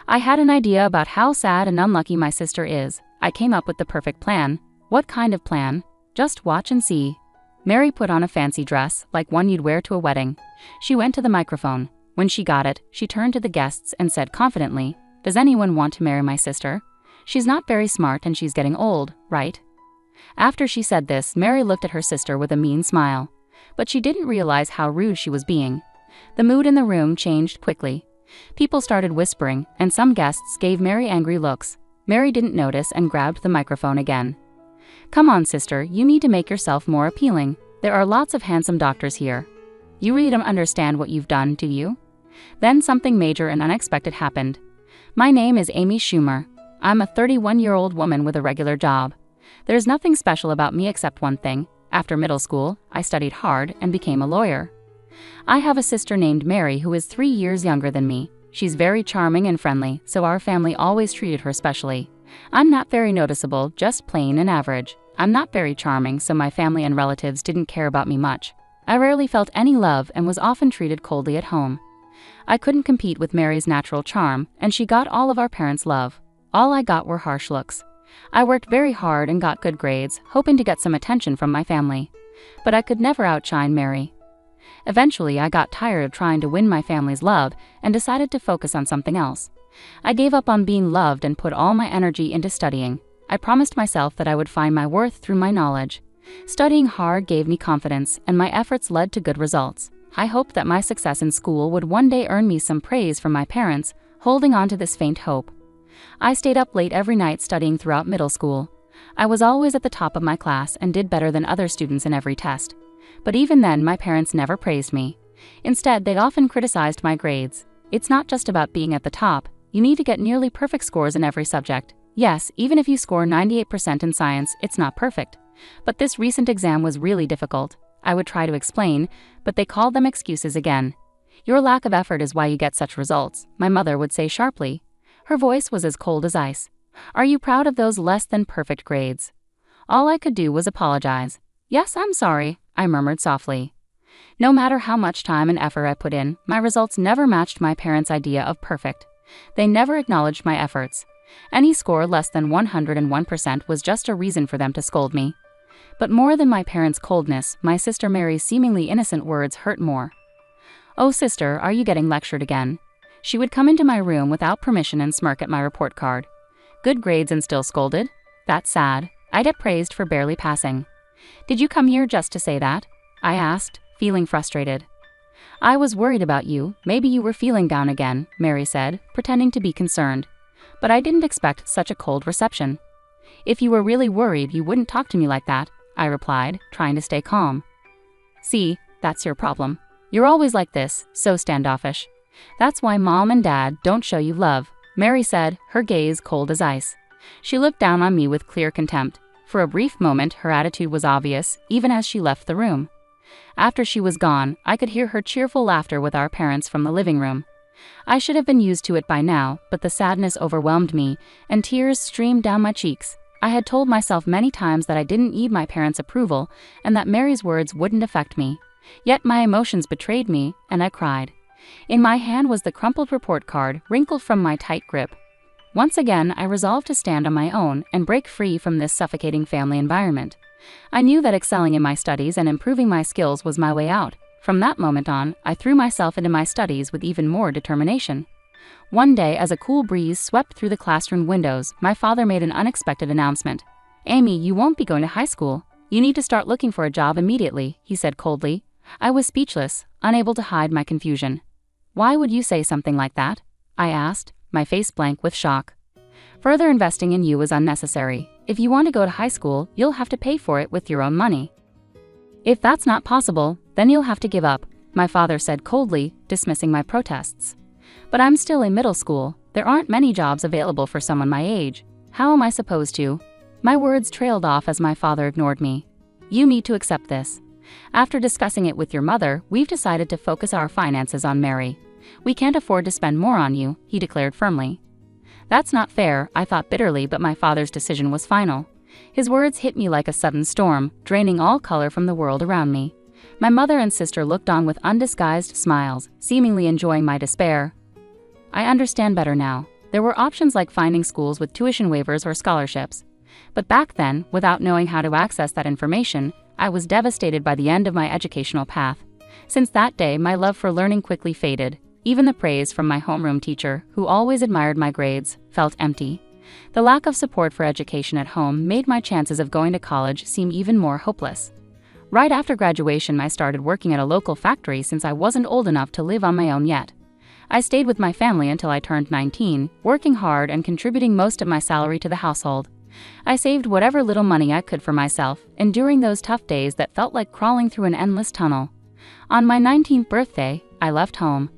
I had an idea about how sad and unlucky my sister is. I came up with the perfect plan. What kind of plan? Just watch and see. Mary put on a fancy dress, like one you'd wear to a wedding. She went to the microphone. When she got it, she turned to the guests and said confidently, "Does anyone want to marry my sister? She's not very smart and she's getting old, right?" After she said this, Mary looked at her sister with a mean smile. But she didn't realize how rude she was being. The mood in the room changed quickly. People started whispering, and some guests gave Mary angry looks. Mary didn't notice and grabbed the microphone again. "Come on, sister, you need to make yourself more appealing. There are lots of handsome doctors here. You really don't understand what you've done, do you?" Then something major and unexpected happened. "My name is Amy Schumer. I'm a 31-year-old woman with a regular job. There's nothing special about me except one thing. After middle school, I studied hard and became a lawyer. I have a sister named Mary who is 3 years younger than me. She's very charming and friendly, so our family always treated her specially. I'm not very noticeable, just plain and average. I'm not very charming, so my family and relatives didn't care about me much. I rarely felt any love and was often treated coldly at home. I couldn't compete with Mary's natural charm, and she got all of our parents' love. All I got were harsh looks. I worked very hard and got good grades, hoping to get some attention from my family. But I could never outshine Mary. Eventually, I got tired of trying to win my family's love and decided to focus on something else. I gave up on being loved and put all my energy into studying. I promised myself that I would find my worth through my knowledge. Studying hard gave me confidence, and my efforts led to good results. I hoped that my success in school would one day earn me some praise from my parents, holding on to this faint hope. I stayed up late every night studying throughout middle school. I was always at the top of my class and did better than other students in every test. But even then, my parents never praised me. Instead, they often criticized my grades. It's not just about being at the top. You need to get nearly perfect scores in every subject. Yes, even if you score 98% in science, it's not perfect. But this recent exam was really difficult. I would try to explain, but they called them excuses again. "Your lack of effort is why you get such results," my mother would say sharply. Her voice was as cold as ice. "Are you proud of those less than perfect grades?" All I could do was apologize. "Yes, I'm sorry," I murmured softly. No matter how much time and effort I put in, my results never matched my parents' idea of perfect. They never acknowledged my efforts. Any score less than 101% was just a reason for them to scold me. But more than my parents' coldness, my sister Mary's seemingly innocent words hurt more. "Oh, sister, are you getting lectured again?" She would come into my room without permission and smirk at my report card. "Good grades and still scolded? That's sad. I get praised for barely passing." "Did you come here just to say that?" I asked, feeling frustrated. "I was worried about you. Maybe you were feeling down again," Mary said, pretending to be concerned. But I didn't expect such a cold reception. "If you were really worried, you wouldn't talk to me like that," I replied, trying to stay calm. "See, that's your problem. You're always like this, so standoffish. That's why Mom and Dad don't show you love," Mary said, her gaze cold as ice. She looked down on me with clear contempt. For a brief moment, her attitude was obvious, even as she left the room. After she was gone, I could hear her cheerful laughter with our parents from the living room. I should have been used to it by now, but the sadness overwhelmed me, and tears streamed down my cheeks. I had told myself many times that I didn't need my parents' approval, and that Mary's words wouldn't affect me. Yet my emotions betrayed me, and I cried. In my hand was the crumpled report card, wrinkled from my tight grip. Once again, I resolved to stand on my own and break free from this suffocating family environment. I knew that excelling in my studies and improving my skills was my way out. From that moment on, I threw myself into my studies with even more determination. One day, as a cool breeze swept through the classroom windows, my father made an unexpected announcement. "Amy, you won't be going to high school. You need to start looking for a job immediately," he said coldly. I was speechless, unable to hide my confusion. "Why would you say something like that?" I asked, my face blank with shock. "Further investing in you is unnecessary. If you want to go to high school, you'll have to pay for it with your own money. If that's not possible, then you'll have to give up," my father said coldly, dismissing my protests. "But I'm still in middle school. There aren't many jobs available for someone my age. How am I supposed to?" My words trailed off as my father ignored me. "You need to accept this. After discussing it with your mother, we've decided to focus our finances on Mary. We can't afford to spend more on you," he declared firmly. That's not fair, I thought bitterly, but my father's decision was final. His words hit me like a sudden storm, draining all color from the world around me. My mother and sister looked on with undisguised smiles, seemingly enjoying my despair. "I understand better now. there were options like finding schools with tuition waivers or scholarships. But back then, without knowing how to access that information, I was devastated by the end of my educational path. Since that day, my love for learning quickly faded. Even the praise from my homeroom teacher, who always admired my grades, felt empty. The lack of support for education at home made my chances of going to college seem even more hopeless. Right after graduation, I started working at a local factory since I wasn't old enough to live on my own yet. I stayed with my family until I turned 19, working hard and contributing most of my salary to the household. I saved whatever little money I could for myself, enduring those tough days that felt like crawling through an endless tunnel. On my 19th birthday, I left home.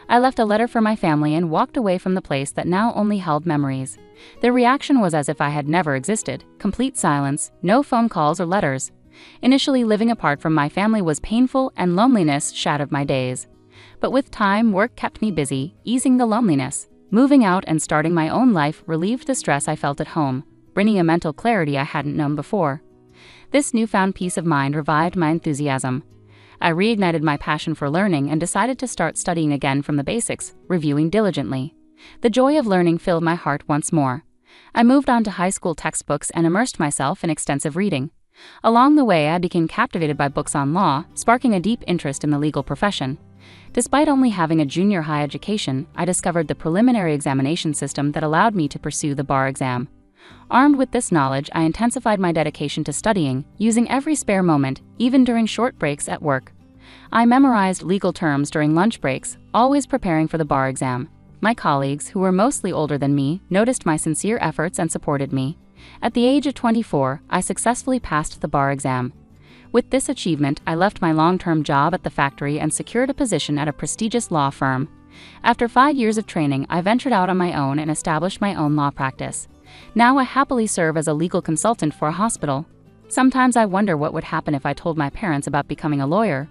I left a letter for my family and walked away from the place that now only held memories. Their reaction was as if I had never existed, complete silence, no phone calls or letters. Initially, living apart from my family was painful and loneliness shadowed my days. But with time, work kept me busy, easing the loneliness. Moving out and starting my own life relieved the stress I felt at home, bringing a mental clarity I hadn't known before. This newfound peace of mind revived my enthusiasm. I reignited my passion for learning and decided to start studying again from the basics, reviewing diligently. The joy of learning filled my heart once more. I moved on to high school textbooks and immersed myself in extensive reading. Along the way, I became captivated by books on law, sparking a deep interest in the legal profession. Despite only having a junior high education, I discovered the preliminary examination system that allowed me to pursue the bar exam. Armed with this knowledge, I intensified my dedication to studying, using every spare moment, even during short breaks at work. I memorized legal terms during lunch breaks, always preparing for the bar exam. My colleagues, who were mostly older than me, noticed my sincere efforts and supported me. At the age of 24, I successfully passed the bar exam. With this achievement, I left my long-term job at the factory and secured a position at a prestigious law firm. After 5 years of training, I ventured out on my own and established my own law practice. Now I happily serve as a legal consultant for a hospital. Sometimes I wonder what would happen if I told my parents about becoming a lawyer.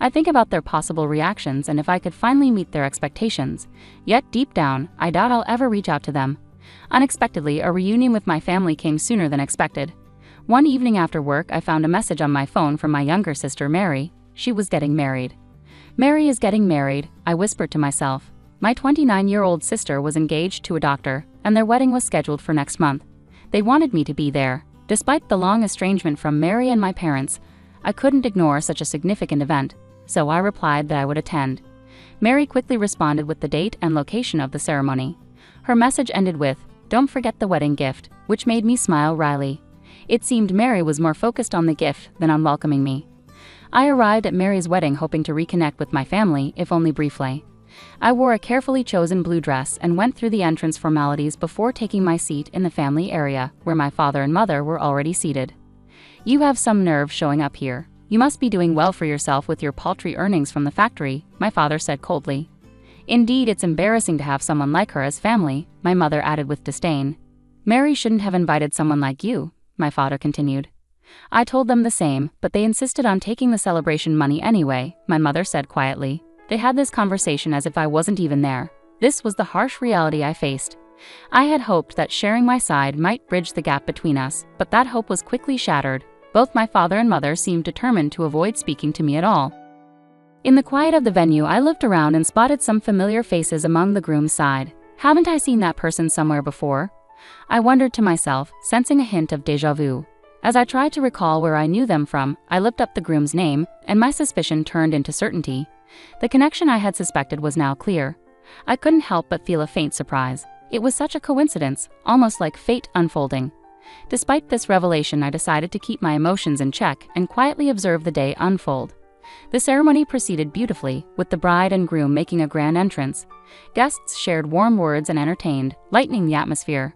I think about their possible reactions and if I could finally meet their expectations. Yet deep down, I doubt I'll ever reach out to them. Unexpectedly, a reunion with my family came sooner than expected. One evening after work, I found a message on my phone from my younger sister, Mary. She was getting married. Mary is getting married, I whispered to myself. My 29-year-old sister was engaged to a doctor, and their wedding was scheduled for next month. They wanted me to be there. Despite the long estrangement from Mary and my parents, I couldn't ignore such a significant event, so I replied that I would attend. Mary quickly responded with the date and location of the ceremony. Her message ended with, "Don't forget the wedding gift," which made me smile wryly. It seemed Mary was more focused on the gift than on welcoming me. I arrived at Mary's wedding hoping to reconnect with my family, if only briefly. I wore a carefully chosen blue dress and went through the entrance formalities before taking my seat in the family area, where my father and mother were already seated. "You have some nerve showing up here. You must be doing well for yourself with your paltry earnings from the factory," my father said coldly. "Indeed, it's embarrassing to have someone like her as family," my mother added with disdain. "Mary shouldn't have invited someone like you," my father continued. I told them the same, but they insisted on taking the celebration money anyway, my mother said quietly. They had this conversation as if I wasn't even there. This was the harsh reality I faced. I had hoped that sharing my side might bridge the gap between us, but that hope was quickly shattered. Both my father and mother seemed determined to avoid speaking to me at all. In the quiet of the venue, I looked around and spotted some familiar faces among the groom's side. Haven't I seen that person somewhere before? I wondered to myself, sensing a hint of déjà vu. As I tried to recall where I knew them from, I looked up the groom's name, and my suspicion turned into certainty. The connection I had suspected was now clear. I couldn't help but feel a faint surprise. It was such a coincidence, almost like fate unfolding. Despite this revelation, I decided to keep my emotions in check and quietly observe the day unfold. The ceremony proceeded beautifully, with the bride and groom making a grand entrance. Guests shared warm words and entertained, lightening the atmosphere.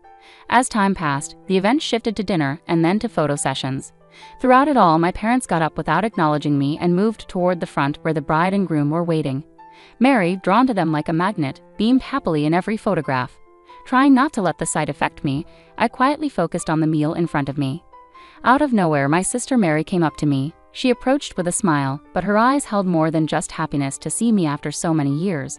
As time passed, the event shifted to dinner and then to photo sessions. Throughout it all, my parents got up without acknowledging me and moved toward the front where the bride and groom were waiting. Mary, drawn to them like a magnet, beamed happily in every photograph. Trying not to let the sight affect me, I quietly focused on the meal in front of me. Out of nowhere, my sister Mary came up to me. She approached with a smile, but her eyes held more than just happiness to see me after so many years.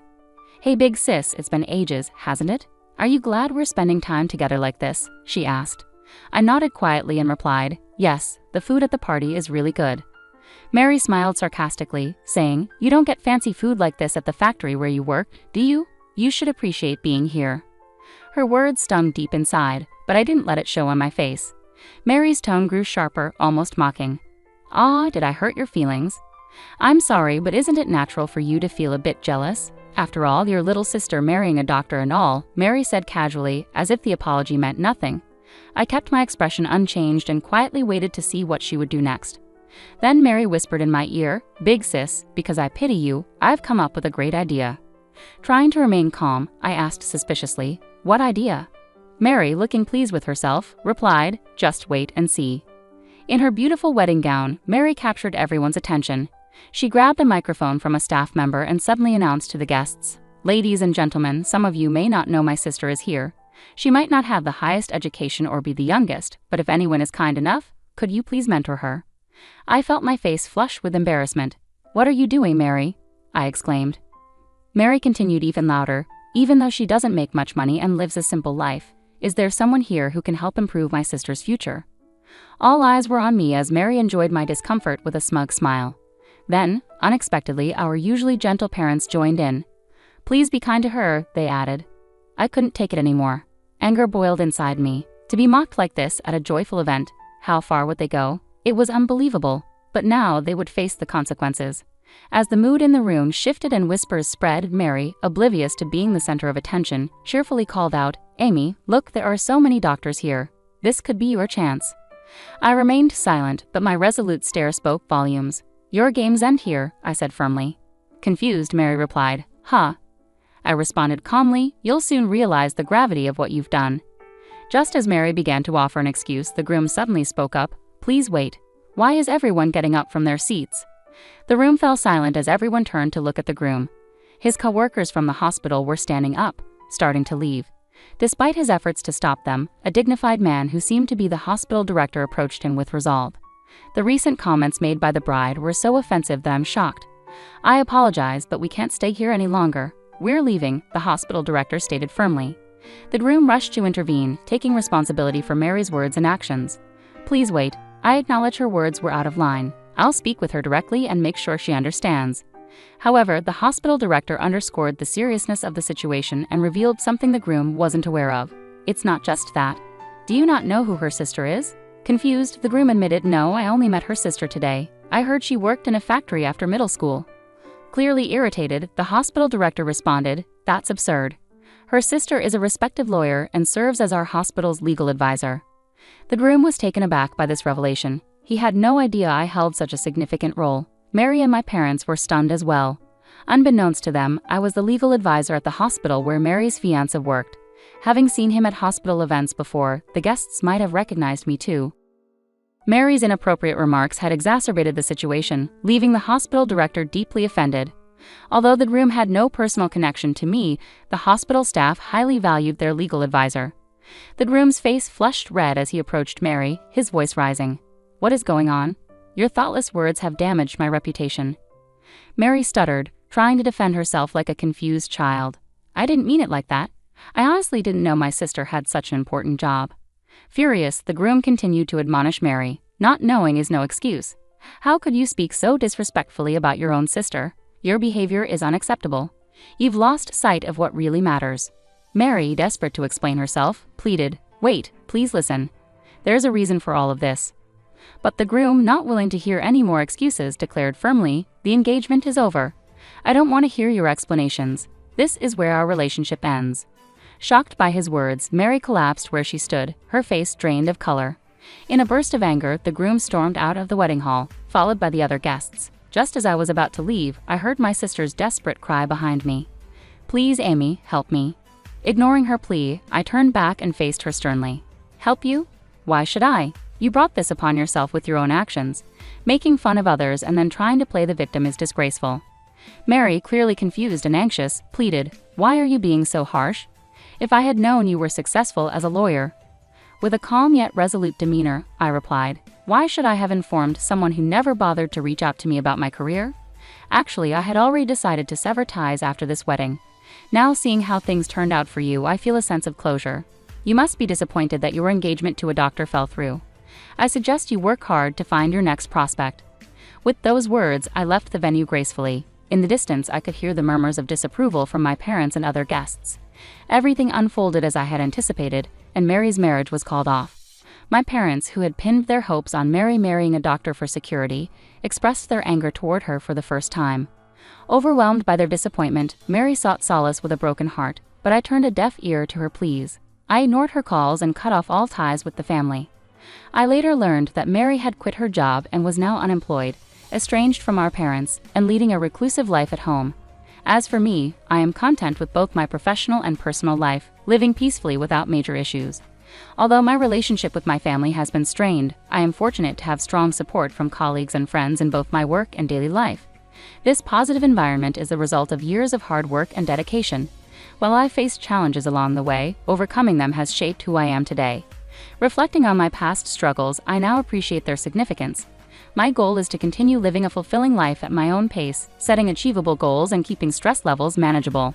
"Hey big sis, it's been ages, hasn't it? Are you glad we're spending time together like this?" she asked. I nodded quietly and replied, "Yes, the food at the party is really good." Mary smiled sarcastically, saying, "You don't get fancy food like this at the factory where you work, do you? You should appreciate being here." Her words stung deep inside, but I didn't let it show on my face. Mary's tone grew sharper, almost mocking. "Ah, did I hurt your feelings? I'm sorry, but isn't it natural for you to feel a bit jealous? After all, your little sister marrying a doctor and all," Mary said casually, as if the apology meant nothing. I kept my expression unchanged and quietly waited to see what she would do next. Then Mary whispered in my ear, "Big sis, because I pity you, I've come up with a great idea." Trying to remain calm, I asked suspiciously, "What idea?" Mary, looking pleased with herself, replied, "Just wait and see." In her beautiful wedding gown, Mary captured everyone's attention. She grabbed a microphone from a staff member and suddenly announced to the guests, "Ladies and gentlemen, some of you may not know my sister is here. She might not have the highest education or be the youngest, but if anyone is kind enough, could you please mentor her?" I felt my face flush with embarrassment. "What are you doing, Mary?" I exclaimed. Mary continued even louder, "Even though she doesn't make much money and lives a simple life, is there someone here who can help improve my sister's future?" All eyes were on me as Mary enjoyed my discomfort with a smug smile. Then, unexpectedly, our usually gentle parents joined in. "Please be kind to her," they added. I couldn't take it anymore. Anger boiled inside me. To be mocked like this at a joyful event, how far would they go? It was unbelievable, but now they would face the consequences. As the mood in the room shifted and whispers spread, Mary, oblivious to being the center of attention, cheerfully called out, "Amy, look, there are so many doctors here. This could be your chance." I remained silent, but my resolute stare spoke volumes. "Your games end here," I said firmly. Confused, Mary replied, "Huh?" I responded calmly, "You'll soon realize the gravity of what you've done." Just as Mary began to offer an excuse, the groom suddenly spoke up, "Please wait. Why is everyone getting up from their seats?" The room fell silent as everyone turned to look at the groom. His co-workers from the hospital were standing up, starting to leave. Despite his efforts to stop them, a dignified man who seemed to be the hospital director approached him with resolve. The recent comments made by the bride were so offensive that I'm shocked. "I apologize, but we can't stay here any longer. We're leaving," the hospital director stated firmly. The groom rushed to intervene, taking responsibility for Mary's words and actions. "Please wait. I acknowledge her words were out of line. I'll speak with her directly and make sure she understands." However, the hospital director underscored the seriousness of the situation and revealed something the groom wasn't aware of. "It's not just that. Do you not know who her sister is?" Confused, the groom admitted, "No, I only met her sister today. I heard she worked in a factory after middle school." Clearly irritated, the hospital director responded, "That's absurd. Her sister is a respected lawyer and serves as our hospital's legal advisor." The groom was taken aback by this revelation. He had no idea I held such a significant role. Mary and my parents were stunned as well. Unbeknownst to them, I was the legal advisor at the hospital where Mary's fiancé worked. Having seen him at hospital events before, the guests might have recognized me too. Mary's inappropriate remarks had exacerbated the situation, leaving the hospital director deeply offended. Although the groom had no personal connection to me, the hospital staff highly valued their legal advisor. The groom's face flushed red as he approached Mary, his voice rising. "What is going on? Your thoughtless words have damaged my reputation." Mary stuttered, trying to defend herself like a confused child. "I didn't mean it like that. I honestly didn't know my sister had such an important job." Furious, the groom continued to admonish Mary. "Not knowing is no excuse. How could you speak so disrespectfully about your own sister? Your behavior is unacceptable. You've lost sight of what really matters." Mary, desperate to explain herself, pleaded, "Wait, please listen. There's a reason for all of this." But the groom, not willing to hear any more excuses, declared firmly, "The engagement is over. I don't want to hear your explanations. This is where our relationship ends." Shocked by his words, Mary collapsed where she stood, her face drained of color. In a burst of anger, the groom stormed out of the wedding hall, followed by the other guests. Just as I was about to leave, I heard my sister's desperate cry behind me. "Please, Amy, help me." Ignoring her plea, I turned back and faced her sternly. "Help you? Why should I? You brought this upon yourself with your own actions. Making fun of others and then trying to play the victim is disgraceful." Mary, clearly confused and anxious, pleaded, "Why are you being so harsh? If I had known you were successful as a lawyer." With a calm yet resolute demeanor, I replied, "Why should I have informed someone who never bothered to reach out to me about my career? Actually, I had already decided to sever ties after this wedding. Now, seeing how things turned out for you, I feel a sense of closure. You must be disappointed that your engagement to a doctor fell through. I suggest you work hard to find your next prospect." With those words, I left the venue gracefully. In the distance, I could hear the murmurs of disapproval from my parents and other guests. Everything unfolded as I had anticipated, and Mary's marriage was called off. My parents, who had pinned their hopes on Mary marrying a doctor for security, expressed their anger toward her for the first time. Overwhelmed by their disappointment, Mary sought solace with a broken heart, but I turned a deaf ear to her pleas. I ignored her calls and cut off all ties with the family. I later learned that Mary had quit her job and was now unemployed, estranged from our parents, and leading a reclusive life at home. As for me, I am content with both my professional and personal life, living peacefully without major issues. Although my relationship with my family has been strained, I am fortunate to have strong support from colleagues and friends in both my work and daily life. This positive environment is the result of years of hard work and dedication. While I faced challenges along the way, overcoming them has shaped who I am today. Reflecting on my past struggles, I now appreciate their significance. My goal is to continue living a fulfilling life at my own pace, setting achievable goals and keeping stress levels manageable.